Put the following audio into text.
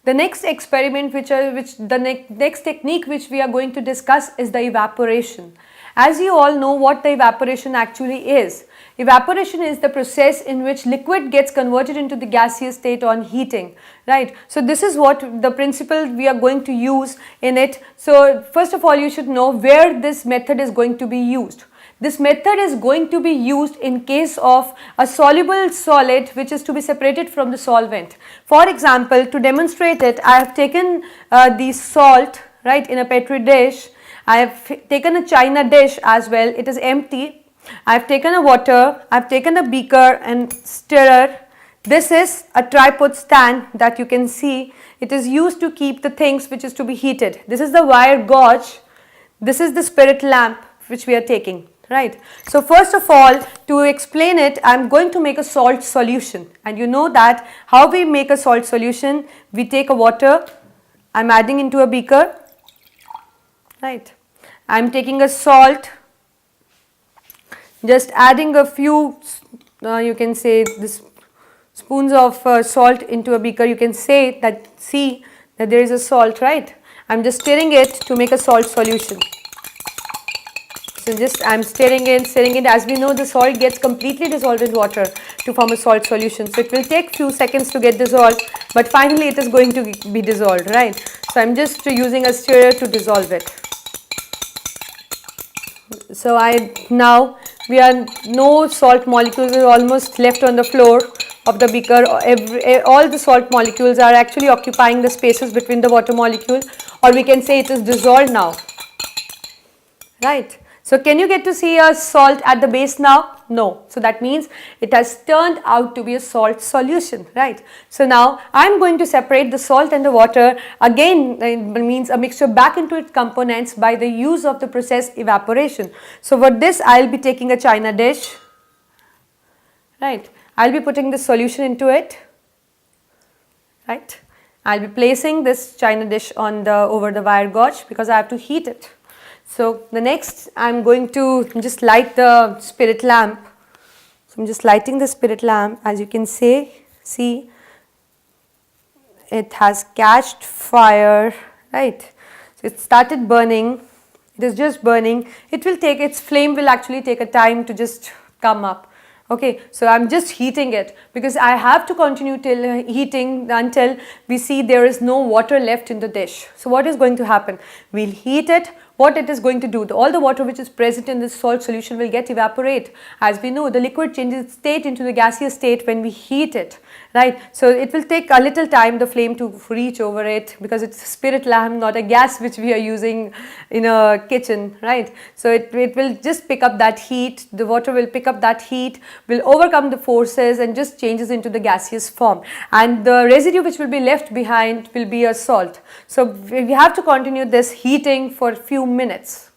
The next experiment next technique which we are going to discuss is the evaporation. As you all know what the evaporation actually is. Evaporation is the process in which liquid gets converted into the gaseous state on heating, right. So this is what the principle we are going to use in it. So first of all you should know where this method is going to be used. This method is going to be used in case of a soluble solid which is to be separated from the solvent. For example, to demonstrate it, I have taken the salt, right, in a petri dish. I have taken a china dish as well, it is empty. I have taken a water, I have taken a beaker and stirrer. This is a tripod stand that you can see. It is used to keep the things which is to be heated. This is the wire gauge. This is the spirit lamp which we are taking. Right. So first of all, to explain it, I am going to make a salt solution, and you know that how we make a salt solution. We take a water, I am adding into a beaker, right. I am taking a salt, just adding a few, you can say this spoons of salt into a beaker. You can see that there is a salt, right. I am just stirring it to make a salt solution. So just I am stirring it. As we know, the salt gets completely dissolved in water to form a salt solution. So it will take few seconds to get dissolved, but finally it is going to be dissolved, right. So I am just using a stirrer to dissolve it. So now no salt molecules are almost left on the floor of the beaker. All the salt molecules are actually occupying the spaces between the water molecule, or we can say it is dissolved now, right. So can you get to see a salt at the base now? No. So that means it has turned out to be a salt solution, right. So now I am going to separate the salt and the water again, means a mixture back into its components by the use of the process evaporation. So for this I will be taking a china dish, right. I will be putting the solution into it, right. I will be placing this china dish on over the wire gauge because I have to heat it. So the next I am going to just light the spirit lamp. So I am just lighting the spirit lamp. As you can see it has catched fire, right. So it started burning, it is just burning. It will take, its flame will actually take a time to just come up. Okay, so I am just heating it because I have to continue till heating until we see there is no water left in the dish. So what is going to happen? We will heat it. What it is going to do, all the water which is present in this salt solution will get evaporate. As we know, the liquid changes its state into the gaseous state when we heat it, right. So it will take a little time the flame to reach over it because it's a spirit lamp, not a gas which we are using in a kitchen, right. So it will just pick up that heat, the water will pick up that heat, will overcome the forces and just changes into the gaseous form, and the residue which will be left behind will be a salt. So we have to continue this heating for a few minutes.